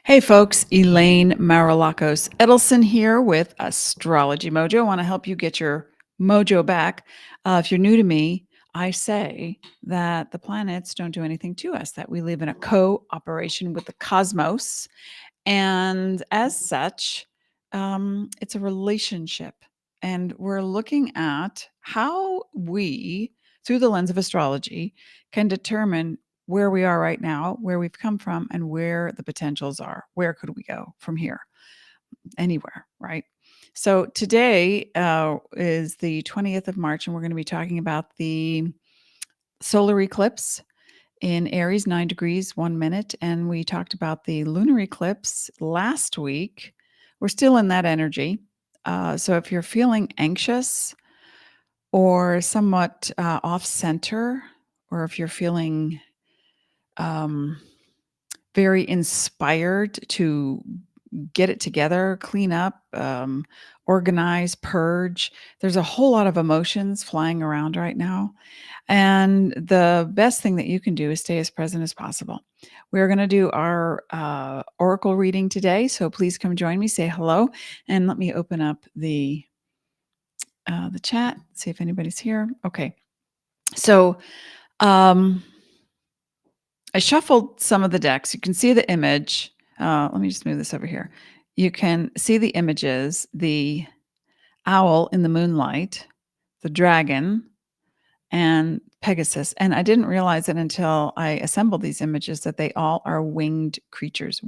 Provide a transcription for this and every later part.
Hey folks, Elaine Marolakos Edelson here with Astrology Mojo. I want to help you get your mojo back. If you're new to me, I say that the planets don't do anything to us, that we live in a cooperation with the cosmos. And as such, it's a relationship. And we're looking at how we, through the lens of astrology, can determine where we are right now, where we've come from, and where the potentials are. Where could we go from here? Anywhere, right? So today is the 20th of March, and we're going to be talking about the solar eclipse in Aries, 9 degrees, 1 minute. And we talked about the lunar eclipse last week. We're still in that energy. So if you're feeling anxious or somewhat off center, or if you're feeling very inspired to get it together, clean up, organize, purge. There's a whole lot of emotions flying around right now. And the best thing that you can do is stay as present as possible. We're going to do our oracle reading today. So please come join me, say hello, and let me open up the chat, see if anybody's here. Okay. So I shuffled some of the decks. You can see the image. Let me just move this over here. You can see the images, the owl in the moonlight, the dragon, and Pegasus. And I didn't realize it until I assembled these images that they all are winged creatures.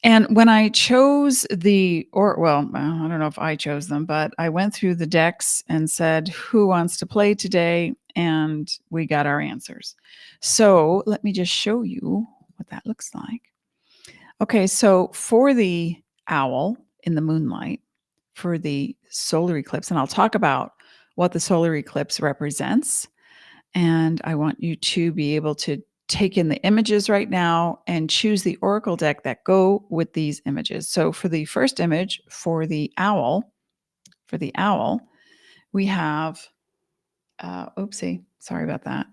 And when I chose I don't know if I chose them, but I went through the decks and said, who wants to play today? And we got our answers. So let me just show you what that looks like. Okay, so for the owl in the moonlight, for the solar eclipse, and I'll talk about what the solar eclipse represents. And I want you to be able to take in the images right now and choose the oracle deck that go with these images. So for the first image, for the owl, we have, sorry about that,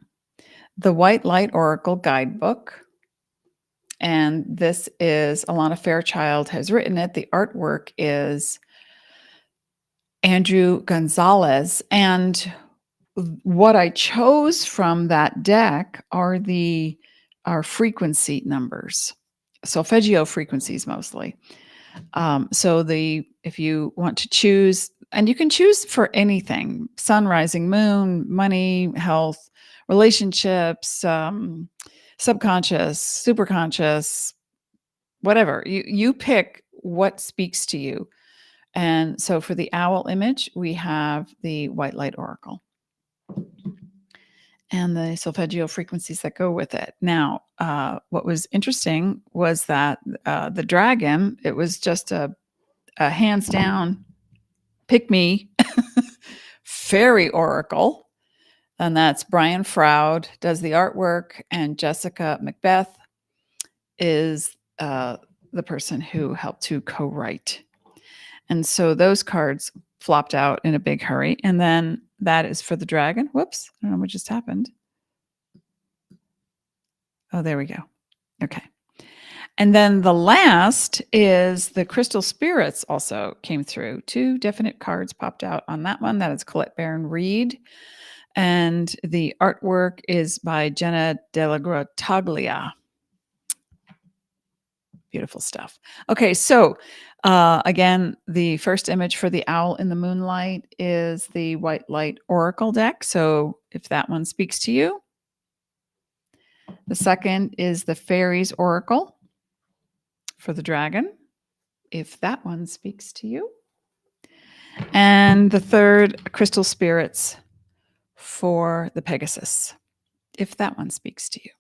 the White Light Oracle Guidebook. And this is Alana Fairchild has written it. The artwork is A.Andrew Gonzalez. And what I chose from that deck are frequency numbers, solfeggio frequencies mostly. If you want to choose, and you can choose for anything: sun, rising, moon, money, health, relationships, subconscious, superconscious, whatever. You pick what speaks to you. And so for the owl image, we have the White Light Oracle and the solfeggio frequencies that go with it. Now, what was interesting was that the dragon, it was just a hands down pick me fairy oracle. And that's Brian Froud does the artwork, and Jessica MacBeth is the person who helped to co-write. And so those cards flopped out in a big hurry. And then that is for the dragon. Whoops. I don't know what just happened. Oh, there we go. Okay. And then the last is the crystal spirits also came through. 2 definite cards popped out on that one. That is Colette Baron-Reid. And the artwork is by Jena DellaGrottaglia. Beautiful stuff. Okay, so again, the first image for the owl in the moonlight is the White Light Oracle deck. So if that one speaks to you. The second is the Faeries Oracle for the dragon, if that one speaks to you. And the third, Crystal Spirits for the Pegasus, if that one speaks to you.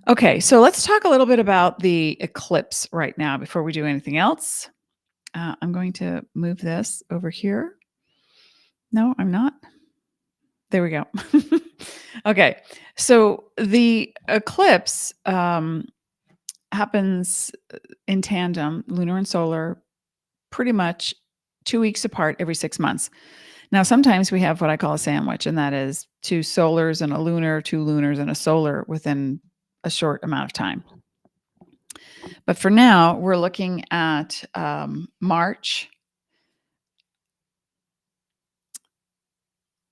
Okay, so let's talk a little bit about the eclipse right now before we do anything else. I'm going to move this over here. No, I'm not. There we go. Okay, so the eclipse happens in tandem, lunar and solar, pretty much 2 weeks apart every 6 months. Now, sometimes we have what I call a sandwich, and that is 2 solars and a lunar, 2 lunars and a solar within a short amount of time. But for now, we're looking at March.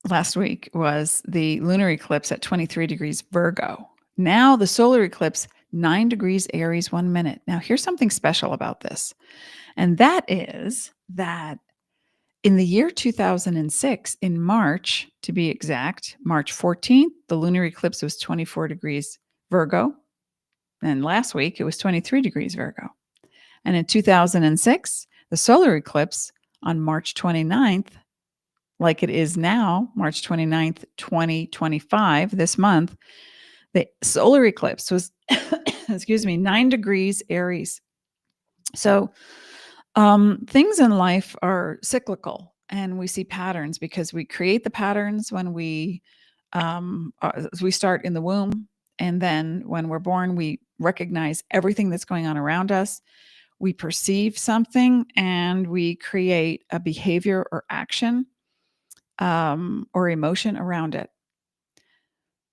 Last week was the lunar eclipse at 23 degrees Virgo. Now the solar eclipse, 9 degrees Aries, 1 minute. Now, here's something special about this. And that is that in the year 2006, in March, to be exact, March 14th, the lunar eclipse was 24 degrees Virgo. And last week, it was 23 degrees Virgo. And in 2006, the solar eclipse on March 29th, like it is now, March 29th, 2025, this month, the solar eclipse was, excuse me, 9 degrees Aries. So things in life are cyclical, and we see patterns because we create the patterns when we start in the womb. And then when we're born, we recognize everything that's going on around us. We perceive something and we create a behavior or action or emotion around it.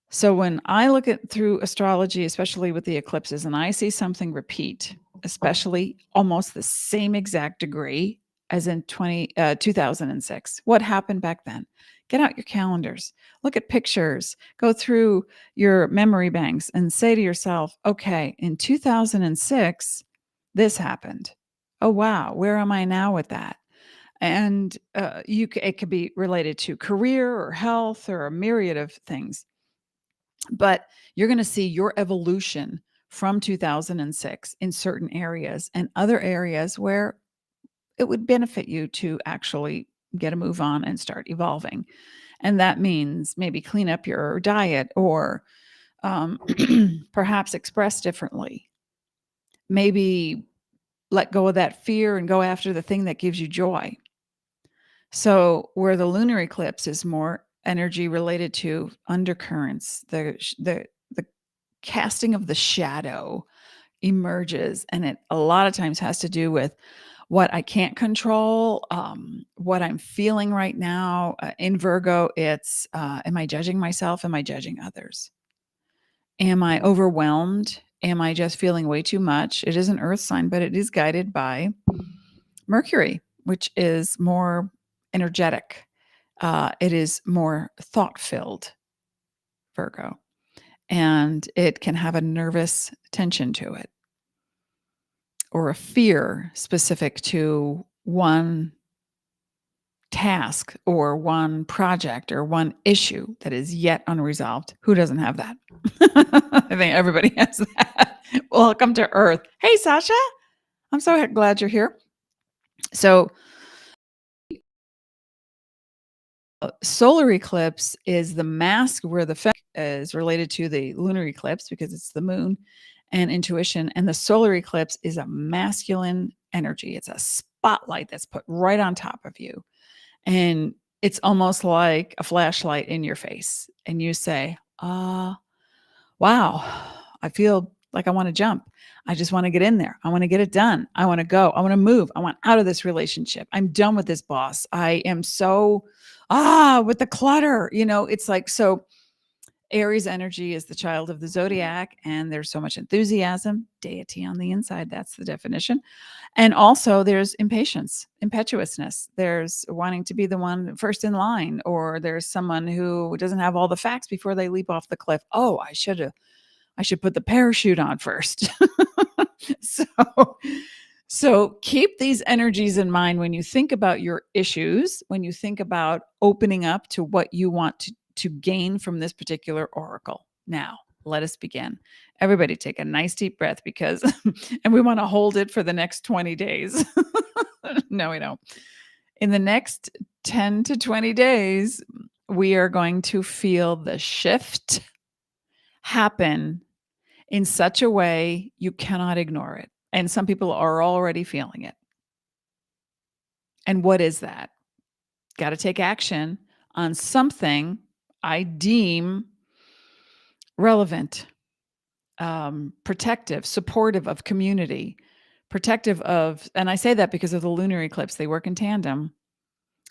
So when I look at through astrology, especially with the eclipses, and I see something repeat, especially almost the same exact degree as in 2006, what happened back then? Get out your calendars, look at pictures, go through your memory banks and say to yourself, okay, in 2006, this happened. Oh, wow, where am I now with that? And it could be related to career or health or a myriad of things. But you're going to see your evolution from 2006 in certain areas and other areas where it would benefit you to actually get a move on and start evolving. And that means maybe clean up your diet or perhaps express differently. Maybe let go of that fear and go after the thing that gives you joy. So where the lunar eclipse is more energy related to undercurrents, the casting of the shadow emerges, and it a lot of times has to do with what I can't control, what I'm feeling right now. In Virgo, it's am I judging myself? Am I judging others? Am I overwhelmed? Am I just feeling way too much? It is an earth sign, but it is guided by Mercury, which is more energetic. It is more thought filled, Virgo, and it can have a nervous tension to it or a fear specific to one task or one project or one issue that is yet unresolved. Who doesn't have that? I think everybody has that. Welcome to Earth. Hey, Sasha. I'm so glad you're here. So, solar eclipse is the mask where the is related to the lunar eclipse because it's the moon and intuition. And the solar eclipse is a masculine energy. It's a spotlight that's put right on top of you. And it's almost like a flashlight in your face. And you say, wow, I feel like I want to jump. I just want to get in there. I want to get it done. I want to go. I want to move. I want out of this relationship. I'm done with this boss. I am so, with the clutter. It's like, so Aries energy is the child of the zodiac, and there's so much enthusiasm, deity on the inside. That's the definition. And also there's impatience, impetuousness. There's wanting to be the one first in line, or there's someone who doesn't have all the facts before they leap off the cliff. Oh, I should put the parachute on first. So keep these energies in mind when you think about your issues, when you think about opening up to what you want to gain from this particular oracle. Now, let us begin. Everybody take a nice deep breath because, and we want to hold it for the next 20 days. No, we don't. In the next 10 to 20 days, we are going to feel the shift happen in such a way you cannot ignore it. And some people are already feeling it. And what is that? Got to take action on something I deem relevant, protective, supportive of community, protective of, and I say that because of the lunar eclipse, they work in tandem.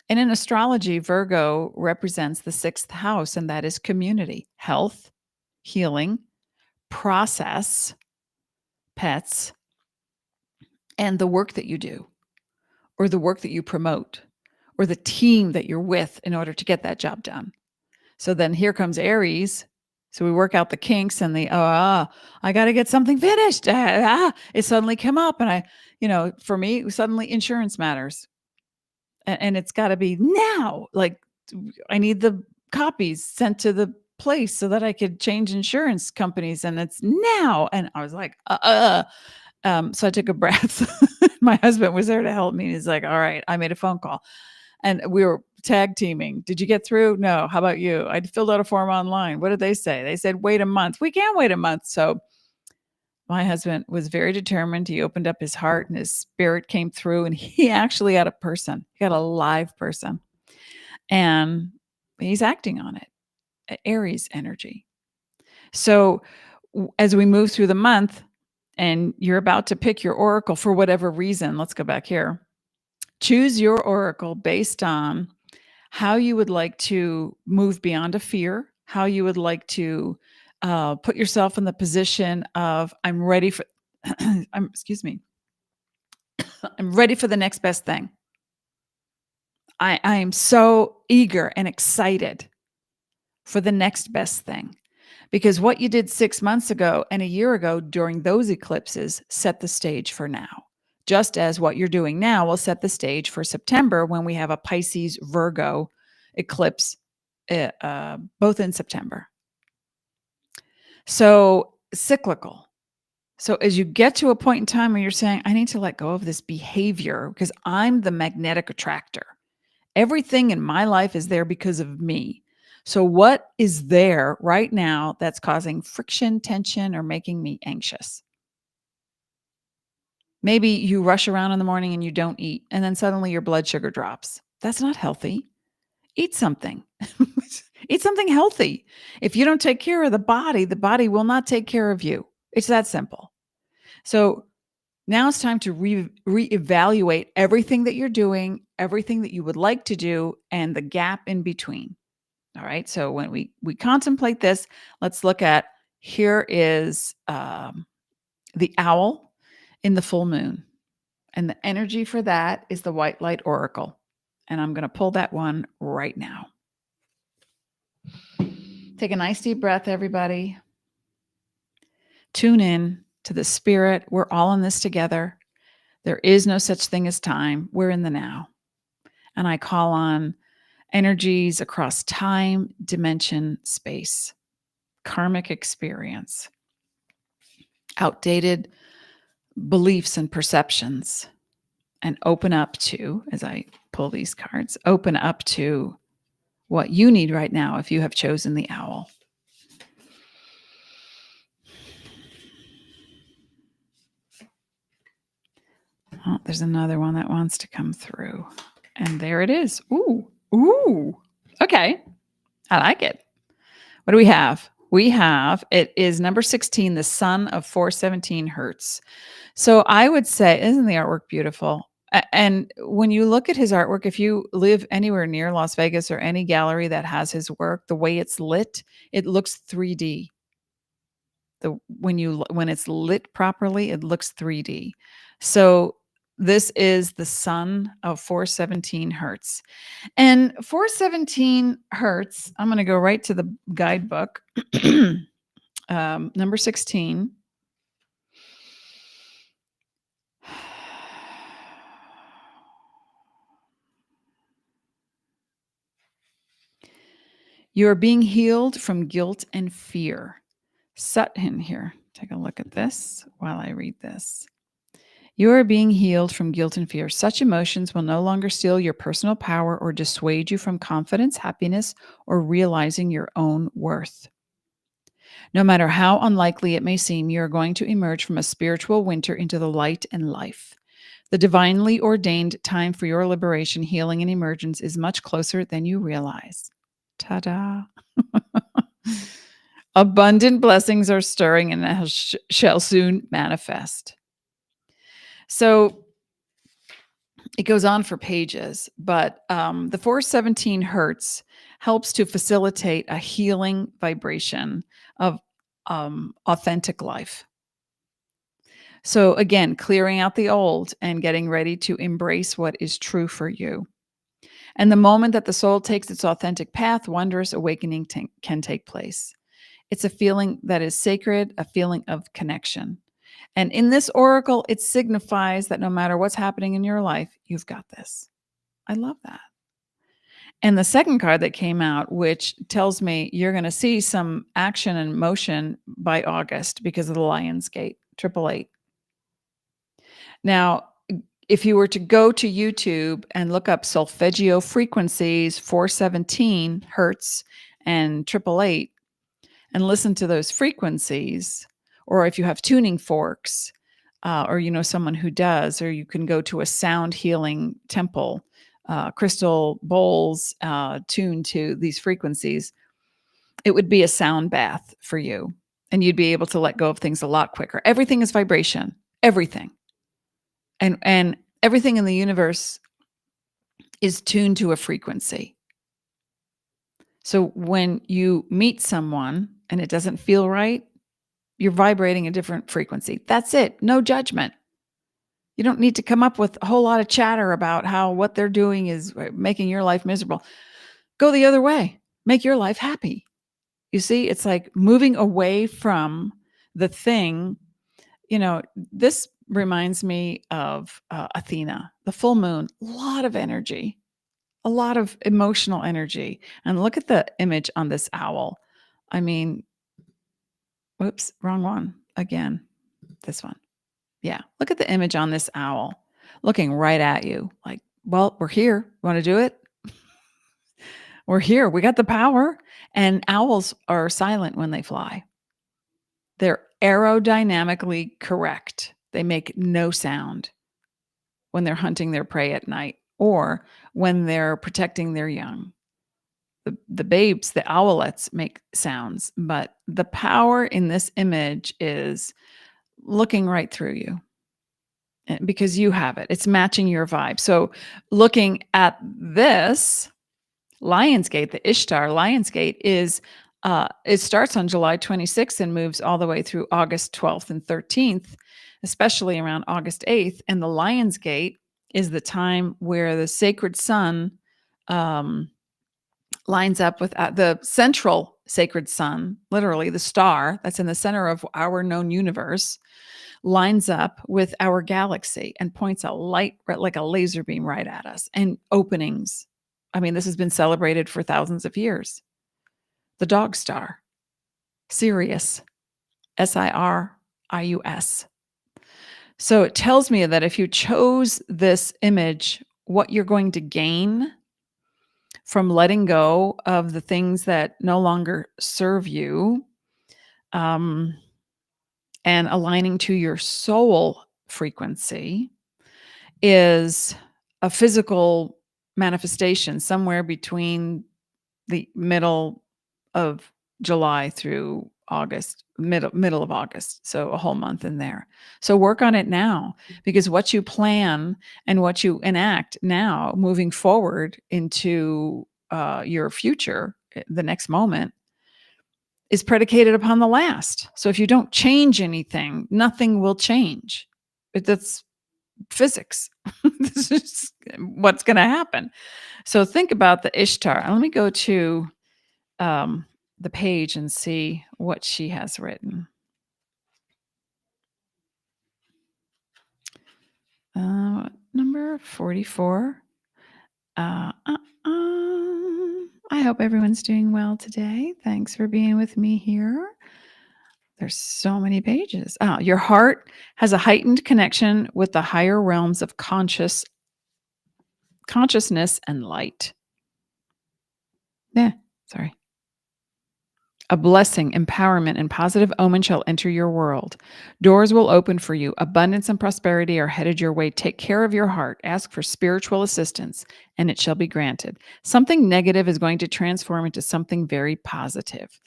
And in astrology, Virgo represents the 6th house, and that is community, health, healing, process, pets, and the work that you do, or the work that you promote, or the team that you're with in order to get that job done. So then here comes Aries. So we work out the kinks and I got to get something finished. It suddenly came up, and for me, suddenly insurance matters, and it's got to be now. Like, I need the copies sent to the place so that I could change insurance companies, and it's now. And I was like, so I took a breath. My husband was there to help me. He's like, all right, I made a phone call, and we were tag teaming. Did you get through? No. How about you? I filled out a form online. What did they say? They said, wait a month. We can't wait a month. So my husband was very determined. He opened up his heart, and his spirit came through, and he actually had a person. He got a live person, and he's acting on it. Aries energy. So as we move through the month and you're about to pick your oracle for whatever reason, let's go back here. Choose your oracle based on how you would like to move beyond a fear, how you would like to put yourself in the position of, I'm ready for, excuse me, I'm ready for the next best thing. I am so eager and excited for the next best thing, because what you did 6 months ago and a year ago during those eclipses set the stage for now. Just as what you're doing now will set the stage for September, when we have a Pisces Virgo eclipse, both in September. So cyclical. So as you get to a point in time where you're saying, I need to let go of this behavior because I'm the magnetic attractor. Everything in my life is there because of me. So what is there right now that's causing friction, tension, or making me anxious? Maybe you rush around in the morning and you don't eat, and then suddenly your blood sugar drops. That's not healthy. Eat something. Eat something healthy. If you don't take care of the body will not take care of you. It's that simple. So now it's time to reevaluate everything that you're doing, everything that you would like to do, and the gap in between. All right. So when we contemplate this, let's look at, here is the owl in the full moon. And the energy for that is the white light oracle. And I'm going to pull that one right now. Take a nice deep breath, everybody. Tune in to the spirit. We're all in this together. There is no such thing as time. We're in the now. And I call on energies across time, dimension, space, karmic experience, outdated beliefs and perceptions, and open up to, as I pull these cards, open up to what you need right now if you have chosen the owl. Oh, there's another one that wants to come through. And there it is. Ooh. Okay. I like it. What do we have? It is number 16, the sun of 417 hertz. So I would say, isn't the artwork beautiful? And when you look at his artwork, if you live anywhere near Las Vegas or any gallery that has his work, the way it's lit, it looks 3D. When it's lit properly, it looks 3D. So this is the sun of 417 hertz. And 417 hertz, I'm going to go right to the guidebook. Number 16. You are being healed from guilt and fear. Sutton here. Take a look at this while I read this. You are being healed from guilt and fear. Such emotions will no longer steal your personal power or dissuade you from confidence, happiness, or realizing your own worth. No matter how unlikely it may seem, you are going to emerge from a spiritual winter into the light and life. The divinely ordained time for your liberation, healing, and emergence is much closer than you realize. Ta-da. Abundant blessings are stirring and shall soon manifest. So it goes on for pages, but the 417 hertz helps to facilitate a healing vibration of authentic life. So again, clearing out the old and getting ready to embrace what is true for you. And the moment that the soul takes its authentic path, wondrous awakening can take place. It's a feeling that is sacred, a feeling of connection. And in this oracle, it signifies that no matter what's happening in your life, you've got this. I love that. And the second card that came out, which tells me you're going to see some action and motion by August because of the Lion's Gate, 888. Now, if you were to go to YouTube and look up solfeggio frequencies, 417 hertz and 888, and listen to those frequencies, or if you have tuning forks, or you know someone who does, or you can go to a sound healing temple, crystal bowls tuned to these frequencies, it would be a sound bath for you, and you'd be able to let go of things a lot quicker. Everything is vibration, everything, and everything in the universe is tuned to a frequency. So when you meet someone and it doesn't feel right, you're vibrating a different frequency. That's it. No judgment. You don't need to come up with a whole lot of chatter about how what they're doing is making your life miserable. Go the other way. Make your life happy. You see, it's like moving away from the thing. You know, this reminds me of Athena, the full moon, a lot of energy, a lot of emotional energy. And look at the image on this owl. I mean, whoops, wrong one again. This one. Yeah. Look at the image on this owl looking right at you. Like, well, we're here. Want to do it? We're here. We got the power. And owls are silent when they fly. They're aerodynamically correct. They make no sound when they're hunting their prey at night or when they're protecting their young. The babes, the owlets make sounds, but the power in this image is looking right through you because you have it. It's matching your vibe. So looking at this Lionsgate, the Ishtar Lionsgate is it starts on July 26th and moves all the way through August 12th and 13th, especially around August 8th. And the Lionsgate is the time where the sacred sun lines up with the central sacred sun, literally the star that's in the center of our known universe, lines up with our galaxy and points a light like a laser beam right at us and openings. I mean, this has been celebrated for thousands of years. The dog star, Sirius, Sirius. So it tells me that if you chose this image, what you're going to gain from letting go of the things that no longer serve you, and aligning to your soul frequency is a physical manifestation somewhere between the middle of July through August, middle of August. So a whole month in there. So work on it now, because what you plan and what you enact now moving forward into your future, the next moment, is predicated upon the last. So if you don't change anything, nothing will change. That's physics. This is what's going to happen. So think about the Ishtar. Let me go to the page and see what she has written. Number 44. I hope everyone's doing well today. Thanks for being with me here. There's so many pages. Your heart has a heightened connection with the higher realms of consciousness and light. Sorry. A blessing, empowerment, and positive omen shall enter your world. Doors will open for you. Abundance and prosperity are headed your way. Take care of your heart. Ask for spiritual assistance, and it shall be granted. Something negative is going to transform into something very positive.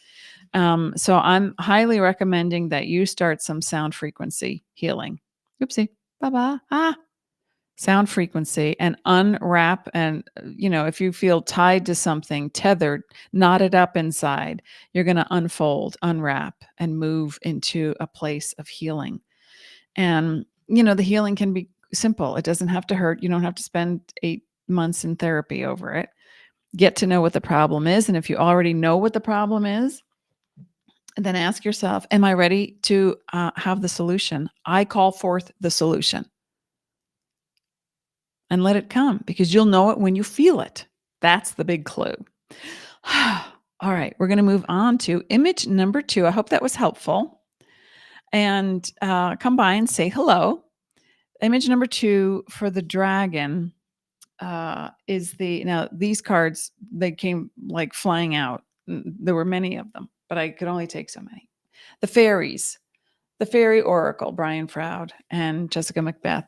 So I'm highly recommending that you start some sound frequency healing. Oopsie. Bye-bye. Sound frequency and unwrap. And, if you feel tied to something, tethered, knotted up inside, you're going to unfold, unwrap, and move into a place of healing. And, the healing can be simple. It doesn't have to hurt. You don't have to spend 8 months in therapy over it. Get to know what the problem is. And if you already know what the problem is, then ask yourself, am I ready to have the solution? I call forth the solution. And let it come, because you'll know it when you feel it. That's the big clue. All right, we're going to move on to image number 2. I hope that was helpful. And come by and say hello. Image number 2 for the dragon is now these cards, they came like flying out. There were many of them, but I could only take so many. The Faeries. The Fairy Oracle, Brian Froud and Jessica MacBeth.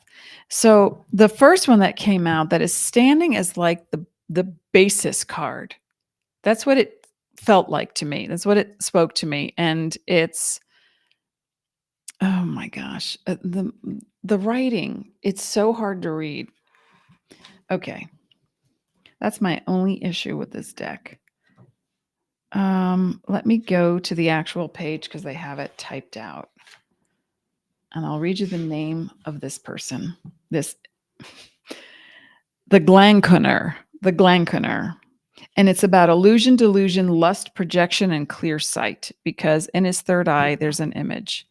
So the first one that came out that is standing as like the basis card. That's what it felt like to me. That's what it spoke to me. And it's, oh my gosh, the writing, it's so hard to read. Okay. That's my only issue with this deck. Let me go to the actual page because they have it typed out. And I'll read you the name of this person. The Glankuner. And it's about illusion, delusion, lust, projection, and clear sight, because in his third eye, there's an image.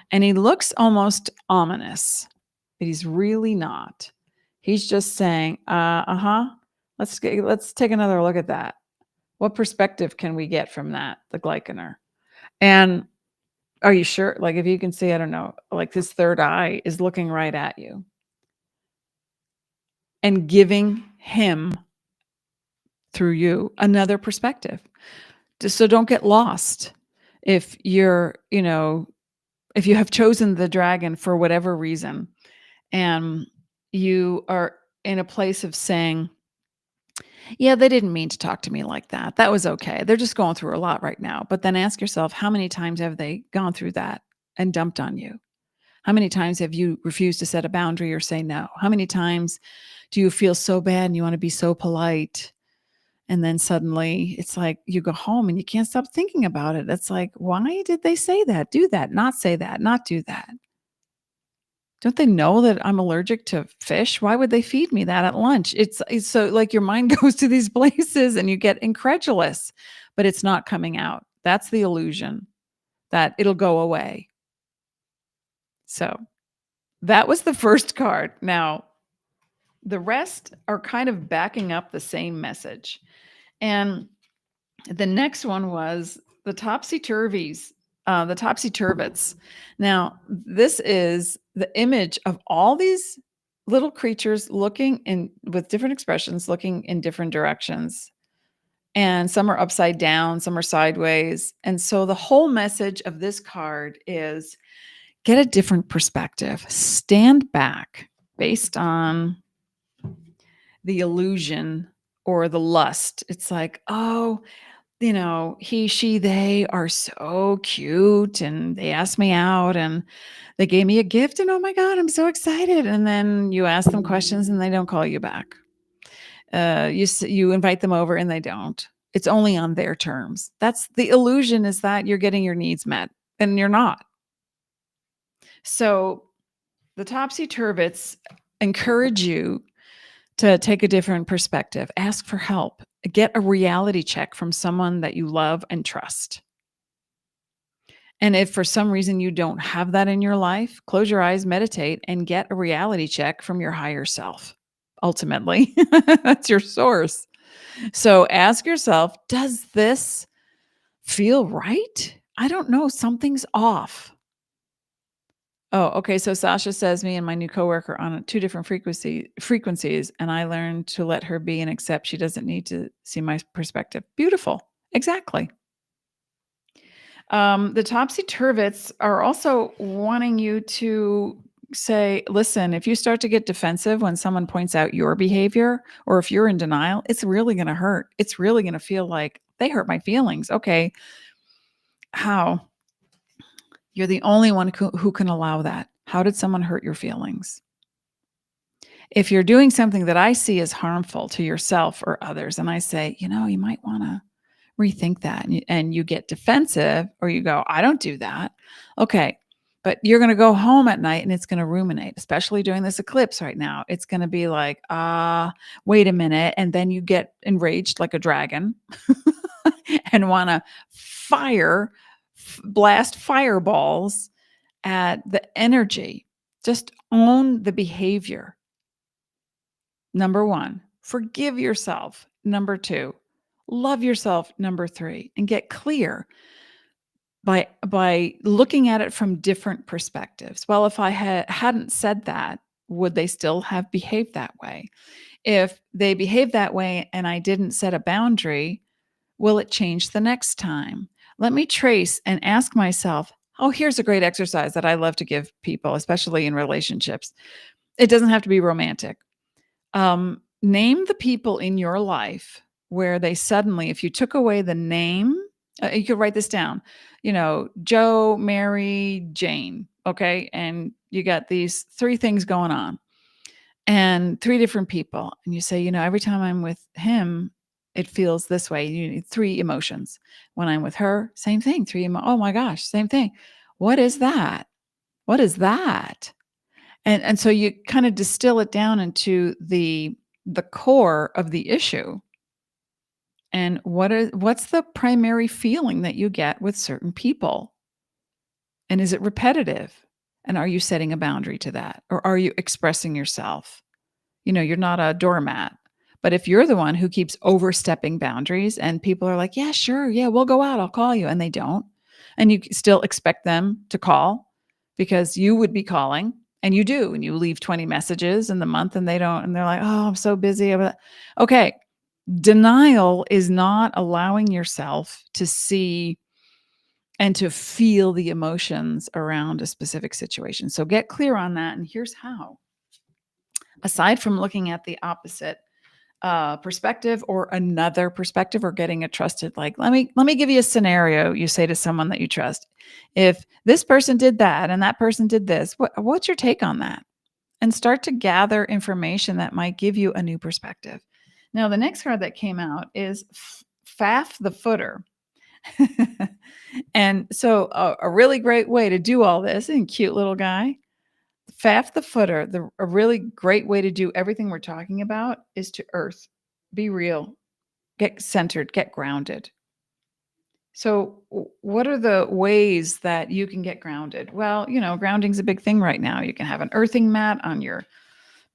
And he looks almost ominous, but he's really not. He's just saying, let's take another look at that. What perspective can we get from that, the Glankuner? And are you sure? Like, if you can see, I don't know, like this third eye is looking right at you and giving him, through you, another perspective. So don't get lost. If you're, if you have chosen the dragon for whatever reason, and you are in a place of saying, yeah, they didn't mean to talk to me like that. That was okay. They're just going through a lot right now. But then ask yourself, how many times have they gone through that and dumped on you? How many times have you refused to set a boundary or say no? How many times do you feel so bad and you want to be so polite? And then suddenly it's like you go home and you can't stop thinking about it. It's like, why did they say that? Do that, not say that, not do that. Don't they know that I'm allergic to fish? Why would they feed me that at lunch? It's so like your mind goes to these places and you get incredulous, but it's not coming out. That's the illusion that it'll go away. So that was the first card. Now, the rest are kind of backing up the same message. And the next one was the topsy-turvies, the topsy-turvets. Now, this is the image of all these little creatures looking with different expressions, looking in different directions. And some are upside down, some are sideways. And so the whole message of this card is get a different perspective. Stand back based on the illusion or the lust. It's like, oh, he, she, they are so cute and they asked me out and they gave me a gift and oh my God, I'm so excited. And then you ask them questions and they don't call you back. You invite them over and they don't. It's only on their terms. That's the illusion, is that you're getting your needs met and you're not. So the topsy-turvets encourage you to take a different perspective, ask for help, get a reality check from someone that you love and trust. And if for some reason you don't have that in your life, close your eyes, meditate, and get a reality check from your higher self. Ultimately, that's your source. So ask yourself, does this feel right? I don't know. Something's off. Oh, okay. So Sasha says me and my new coworker on 2 different frequencies, and I learned to let her be and accept she doesn't need to see my perspective. Beautiful. Exactly. The topsy-turvets are also wanting you to say, listen, if you start to get defensive when someone points out your behavior, or if you're in denial, it's really going to hurt. It's really going to feel like they hurt my feelings. Okay. How? You're the only one who can allow that. How did someone hurt your feelings? If you're doing something that I see as harmful to yourself or others, and I say, you might want to rethink that, and you get defensive, or you go, I don't do that. Okay. But you're going to go home at night and it's going to ruminate, especially during this eclipse right now. It's going to be like, wait a minute. And then you get enraged like a dragon and want to blast fireballs at the energy. Just own the behavior. Number 1, forgive yourself. Number 2, love yourself. Number 3, and get clear by looking at it from different perspectives. Well, if I hadn't said that, would they still have behaved that way? If they behaved that way and I didn't set a boundary, will it change the next time? Let me trace and ask myself, oh, here's a great exercise that I love to give people, especially in relationships. It doesn't have to be romantic. Name the people in your life where they suddenly, if you took away the name, you could write this down, Joe, Mary, Jane. Okay. And you got these 3 things going on and 3 different people. And you say, every time I'm with him, it feels this way. You need 3 emotions. When I'm with her, same thing. 3 oh my gosh, same thing. What is that? What is that? And so you kind of distill it down into the core of the issue. And what's the primary feeling that you get with certain people? And is it repetitive? And are you setting a boundary to that? Or are you expressing yourself? You're not a doormat. But if you're the one who keeps overstepping boundaries and people are like, yeah, sure. Yeah, we'll go out. I'll call you. And they don't. And you still expect them to call because you would be calling and you do. And you leave 20 messages in the month and they don't. And they're like, oh, I'm so busy. Okay. Denial is not allowing yourself to see and to feel the emotions around a specific situation. So get clear on that. And here's how. Aside from looking at the opposite perspective or another perspective or getting a trusted, like, let me give you a scenario. You say to someone that you trust, if this person did that and that person did this, what's your take on that? And start to gather information that might give you a new perspective. Now, the next card that came out is Faff the Footer. And so a really great way to do all this, and cute little guy, Faff the Footer, a really great way to do everything we're talking about is to earth, be real, get centered, get grounded. So what are the ways that you can get grounded? Well, grounding's a big thing right now. You can have an earthing mat on your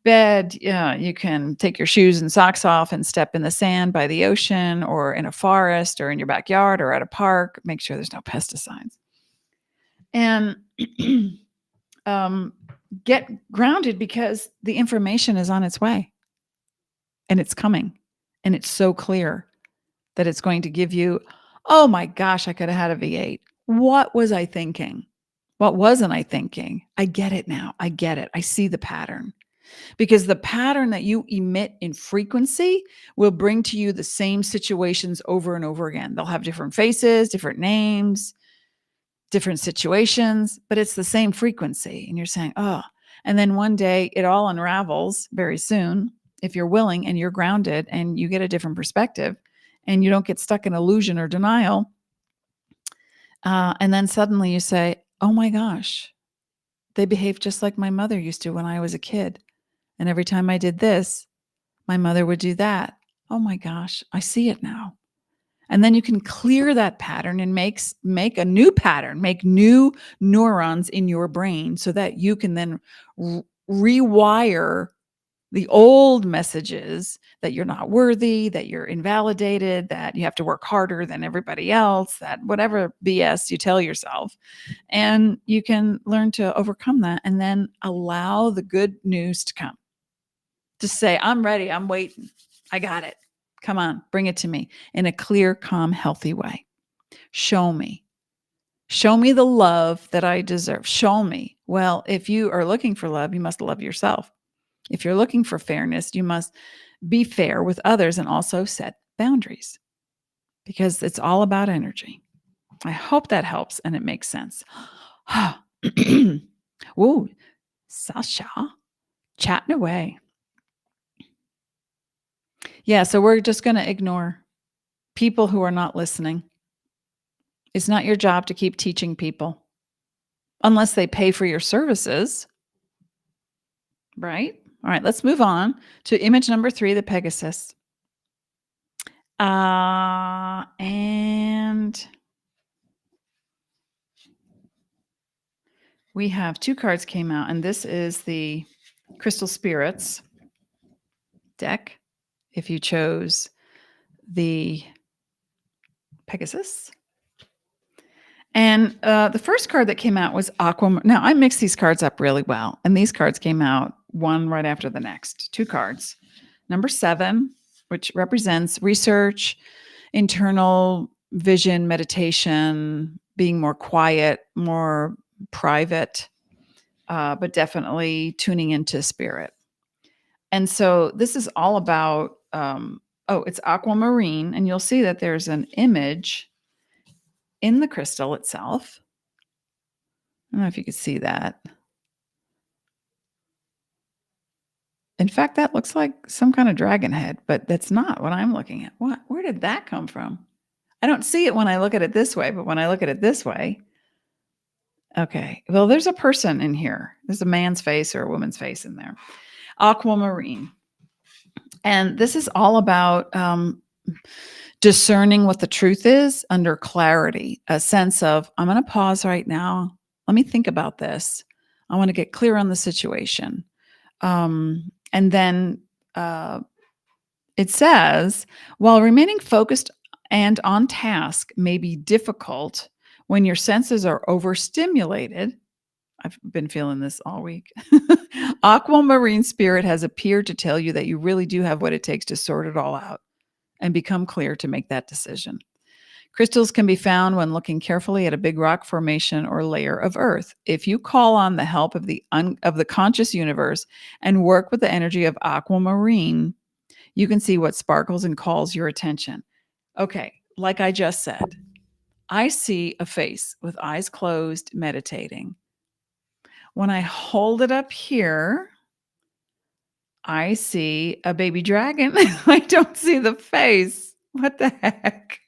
bed. You can take your shoes and socks off and step in the sand by the ocean or in a forest or in your backyard or at a park. Make sure there's no pesticides. And get grounded because the information is on its way and it's coming. And it's so clear that it's going to give you, oh my gosh, I could have had a V8. What was I thinking? What wasn't I thinking? I get it now. I get it. I see the pattern. Because the pattern that you emit in frequency will bring to you the same situations over and over again. They'll have different faces, different names, different situations, but it's the same frequency. And you're saying, oh, and then one day it all unravels very soon if you're willing and you're grounded and you get a different perspective and you don't get stuck in illusion or denial. And then suddenly you say, oh my gosh, they behave just like my mother used to when I was a kid. And every time I did this, my mother would do that. Oh my gosh, I see it now. And then you can clear that pattern and make a new pattern, make new neurons in your brain so that you can then rewire the old messages that you're not worthy, that you're invalidated, that you have to work harder than everybody else, that whatever BS you tell yourself. And you can learn to overcome that and then allow the good news to come. Just say, I'm ready. I'm waiting. I got it. Come on, bring it to me in a clear, calm, healthy way. Show me. Show me the love that I deserve. Show me. Well, if you are looking for love, you must love yourself. If you're looking for fairness, you must be fair with others and also set boundaries because it's all about energy. I hope that helps and it makes sense. Ooh, Sasha, chatting away. Yeah, so we're just going to ignore people who are not listening. It's not your job to keep teaching people. unless they pay for your services, right? All right, let's move on to image number 3, the Pegasus. And we have 2 cards came out, and this is the Crystal Spirits deck, if you chose the Pegasus. And the first card that came out was Aquamarine. Now, I mixed these cards up really well, and these cards came out one right after the next. 2 cards. Number 7, which represents research, internal vision, meditation, being more quiet, more private, but definitely tuning into spirit. And so this is all about, it's aquamarine, and you'll see that there's an image in the crystal itself. I don't know if you could see that. In fact, that looks like some kind of dragon head, but that's not what I'm looking at. What? Where did that come from? I don't see it when I look at it this way, but when I look at it this way, okay. Well, there's a person in here. There's a man's face or a woman's face in there. Aquamarine. And this is all about discerning what the truth is under clarity, a sense of, I'm going to pause right now. Let me think about this. I want to get clear on the situation. And then it says, while remaining focused and on task may be difficult when your senses are overstimulated, I've been feeling this all week. Aquamarine spirit has appeared to tell you that you really do have what it takes to sort it all out and become clear to make that decision. Crystals can be found when looking carefully at a big rock formation or layer of earth. If you call on the help of the conscious universe and work with the energy of aquamarine, you can see what sparkles and calls your attention. Okay, like I just said, I see a face with eyes closed, meditating. When I hold it up here, I see a baby dragon. I don't see the face. What the heck?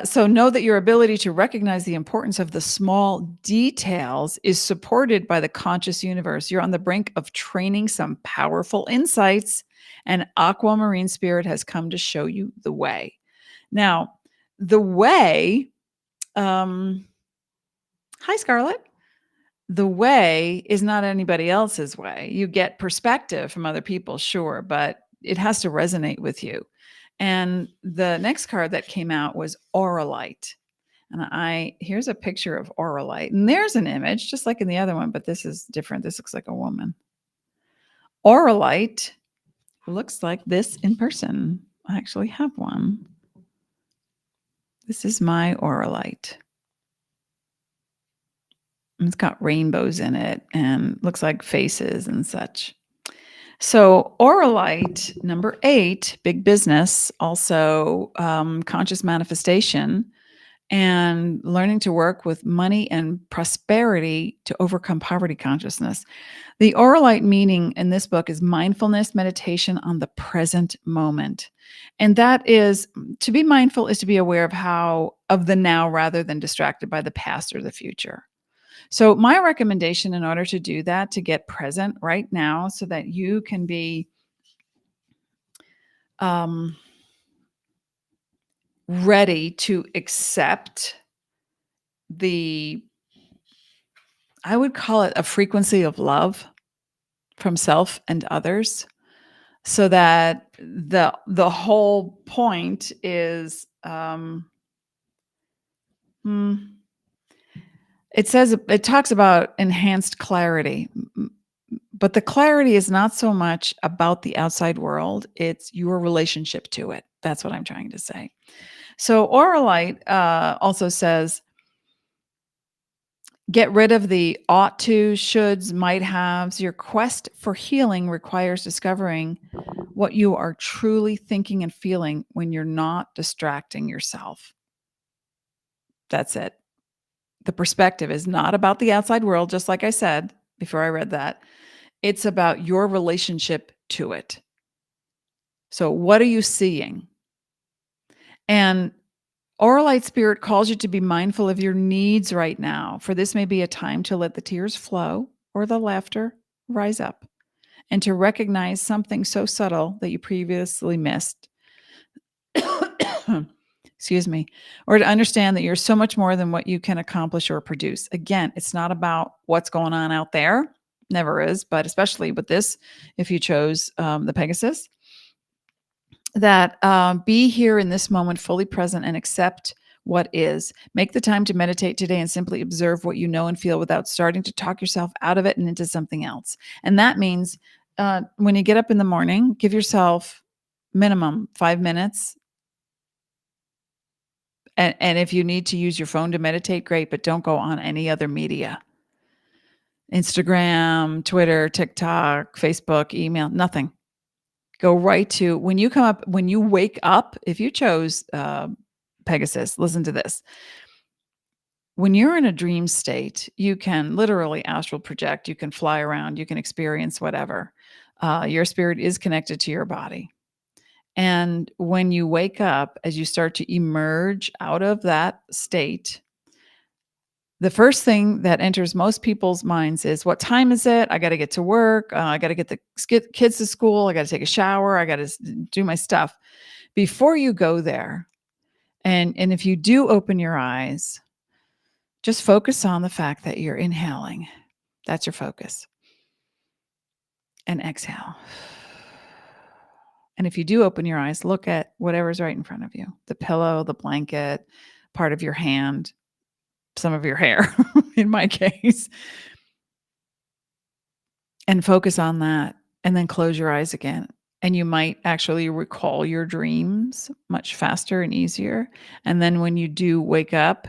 So know that your ability to recognize the importance of the small details is supported by the conscious universe. You're on the brink of training some powerful insights, and aquamarine spirit has come to show you the way. Now, the way, hi, Scarlett. The way is not anybody else's way. You get perspective from other people, sure, but it has to resonate with you. And the next card that came out was Auralite. And here's a picture of Auralite. And there's an image, just like in the other one, but this is different. This looks like a woman. Auralite looks like this in person. I actually have one. This is my Auralite. It's got rainbows in it and looks like faces and such. So Auralite, number 8, big business, also conscious manifestation and learning to work with money and prosperity to overcome poverty consciousness. The Auralite meaning in this book is mindfulness, meditation on the present moment. And that is, to be mindful is to be aware of the now rather than distracted by the past or the future. So my recommendation in order to do that, to get present right now so that you can be ready to accept I would call it a frequency of love from self and others, so that the whole point is, it talks about enhanced clarity, but the clarity is not so much about the outside world, it's your relationship to it. That's what I'm trying to say. So Auralite also says, get rid of the ought to, shoulds, might haves. Your quest for healing requires discovering what you are truly thinking and feeling when you're not distracting yourself. That's it. The perspective is not about the outside world, just like I said before I read that. It's about your relationship to it. So what are you seeing? And Aura Light Spirit calls you to be mindful of your needs right now, for this may be a time to let the tears flow or the laughter rise up, and to recognize something so subtle that you previously missed. Excuse me. Or to understand that you're so much more than what you can accomplish or produce. Again, it's not about what's going on out there. Never is, but especially with this, if you chose the Pegasus, that be here in this moment, fully present, and accept what is. Make the time to meditate today and simply observe what you know and feel without starting to talk yourself out of it and into something else. And that means when you get up in the morning, give yourself minimum 5 minutes. And if you need to use your phone to meditate, great, but don't go on any other media. Instagram, Twitter, TikTok, Facebook, email, nothing. Go right to when you wake up, if you chose Pegasus, listen to this. When you're in a dream state, you can literally astral project, you can fly around, you can experience whatever. Your spirit is connected to your body. And when you wake up, as you start to emerge out of that state, the first thing that enters most people's minds is, what time is it? I got to get to work. I got to get the kids to school. I got to take a shower. I got to do my stuff. Before you go there, and if you do open your eyes, just focus on the fact that you're inhaling. That's your focus. And exhale. And if you do open your eyes, look at whatever's right in front of you, the pillow, the blanket, part of your hand, some of your hair, in my case, and focus on that. And then close your eyes again. And you might actually recall your dreams much faster and easier. And then when you do wake up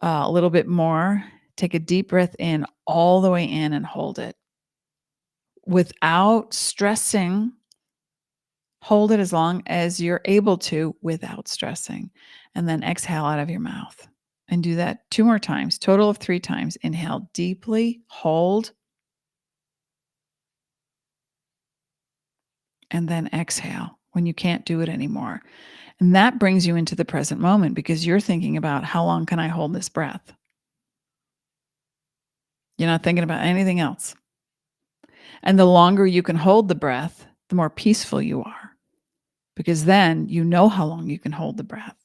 a little bit more, take a deep breath in, all the way in, and hold it without stressing. Hold it as long as you're able to without stressing. And then exhale out of your mouth. And do that 2 more times, total of 3 times. Inhale deeply, hold, and then exhale when you can't do it anymore. And that brings you into the present moment, because you're thinking about, how long can I hold this breath? You're not thinking about anything else. And the longer you can hold the breath, the more peaceful you are, because then you know how long you can hold the breath.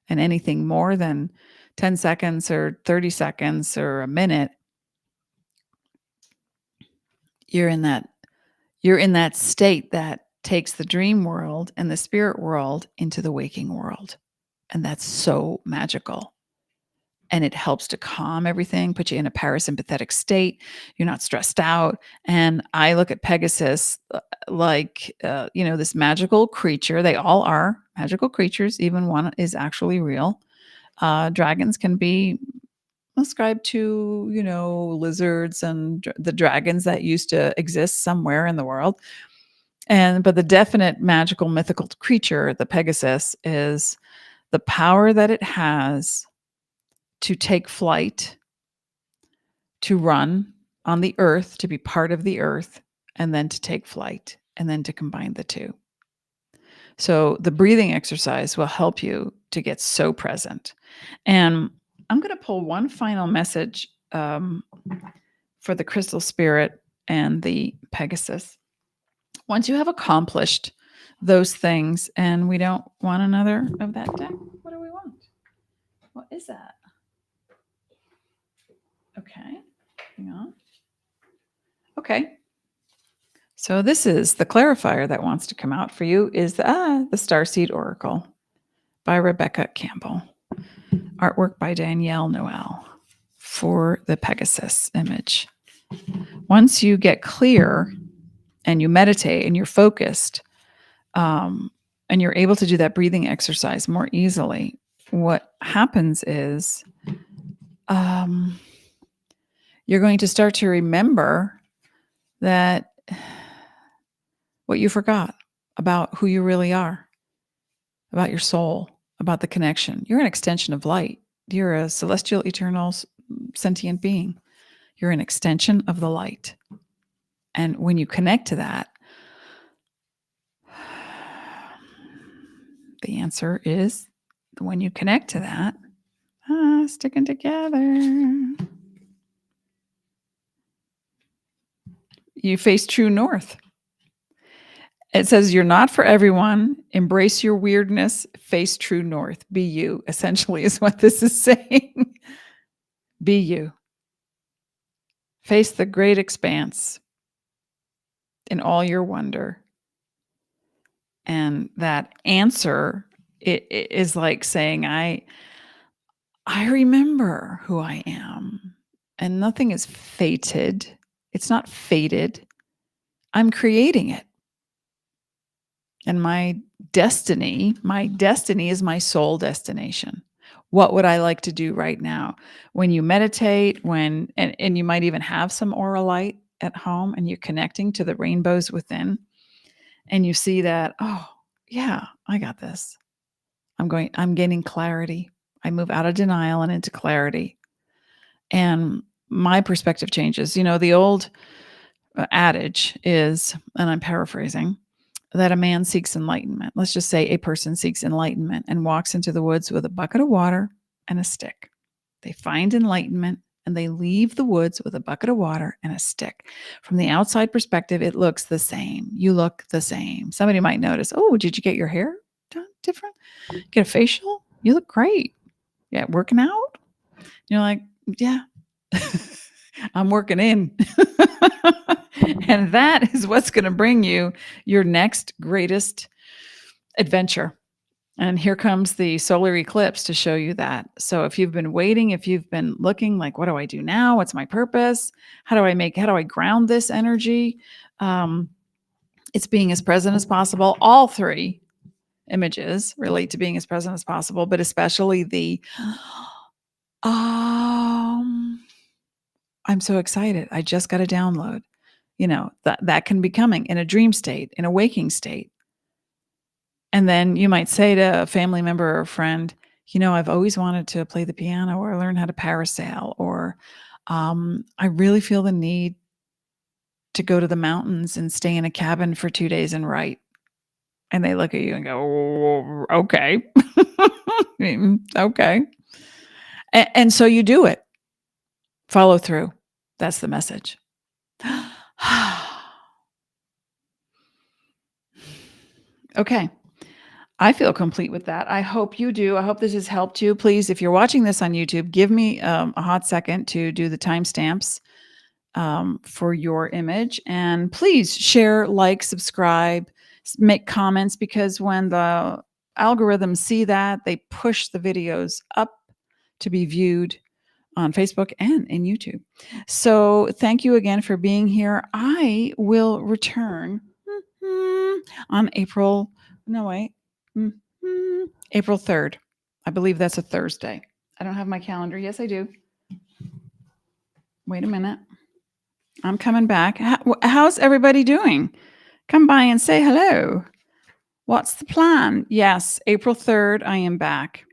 And anything more than 10 seconds or 30 seconds or a minute, you're in that state that takes the dream world and the spirit world into the waking world. And that's so magical. And it helps to calm everything, put you in a parasympathetic state. You're not stressed out. And I look at Pegasus like, this magical creature. They all are magical creatures. Even one is actually real. Dragons can be ascribed to, lizards and the dragons that used to exist somewhere in the world. But the definite magical mythical creature, the Pegasus, is the power that it has to take flight, to run on the earth, to be part of the earth, and then to take flight, and then to combine the two. So the breathing exercise will help you to get so present. And I'm going to pull one final message for the crystal spirit and the Pegasus. Once you have accomplished those things, and we don't want another of that deck, what do we want? What is that? Okay, hang on. Okay. So this is the clarifier that wants to come out for you, is the Starseed Oracle by Rebecca Campbell. Artwork by Danielle Noel for the Pegasus image. Once you get clear and you meditate and you're focused, and you're able to do that breathing exercise more easily, what happens is you're going to start to remember that what you forgot about who you really are, about your soul, about the connection. You're an extension of light. You're a celestial, eternal, sentient being. You're an extension of the light. And when you connect to that, the answer is when you connect to that, sticking together, you face true north. It says, you're not for everyone. Embrace your weirdness. Face true north. Be you, essentially, is what this is saying. Be you. Face the great expanse in all your wonder. And that answer it is like saying, I remember who I am. And nothing is fated. It's not fated. I'm creating it. And my destiny is my soul destination. What would I like to do right now? When you meditate, and you might even have some aura light at home and you're connecting to the rainbows within, and you see that, oh, yeah, I got this. I'm gaining clarity. I move out of denial and into clarity. And my perspective changes. The old adage is, and I'm paraphrasing, that a man seeks enlightenment. Let's just say a person seeks enlightenment and walks into the woods with a bucket of water and a stick. They find enlightenment and they leave the woods with a bucket of water and a stick. From the outside perspective, it looks the same. You look the same. Somebody might notice, oh, did you get your hair done different? Get a facial? You look great. Yeah, working out? You're like, yeah, I'm working in. And that is what's going to bring you your next greatest adventure. And here comes the solar eclipse to show you that. So if you've been waiting, if you've been looking like, what do I do now? What's my purpose? How do I ground this energy? It's being as present as possible. All three images relate to being as present as possible, but especially the, I'm so excited. I just got a download. That can be coming in a dream state, in a waking state. And then you might say to a family member or a friend, I've always wanted to play the piano or learn how to parasail, or I really feel the need to go to the mountains and stay in a cabin for 2 days and write. And they look at you and go, oh, okay. Okay. And so you do it. Follow through. That's the message. Okay. I feel complete with that. I hope you do. I hope this has helped you. Please, if you're watching this on YouTube, give me a hot second to do the timestamps for your image. And please share, like, subscribe, make comments, because when the algorithms see that, they push the videos up to be viewed on Facebook and in YouTube. So thank you again for being here. I will return on April 3rd. I believe that's a Thursday. I don't have my calendar. Yes, I do. Wait a minute. I'm coming back. How's everybody doing? Come by and say hello. What's the plan? Yes, April 3rd, I am back.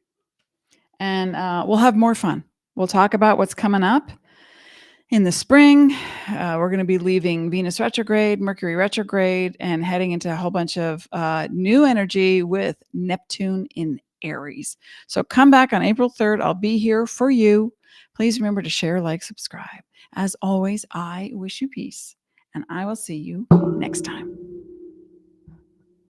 And we'll have more fun. We'll talk about what's coming up in the spring. We're going to be leaving Venus retrograde, Mercury retrograde, and heading into a whole bunch of new energy with Neptune in Aries. So come back on April 3rd. I'll be here for you. Please remember to share, like, subscribe. As always, I wish you peace, and I will see you next time.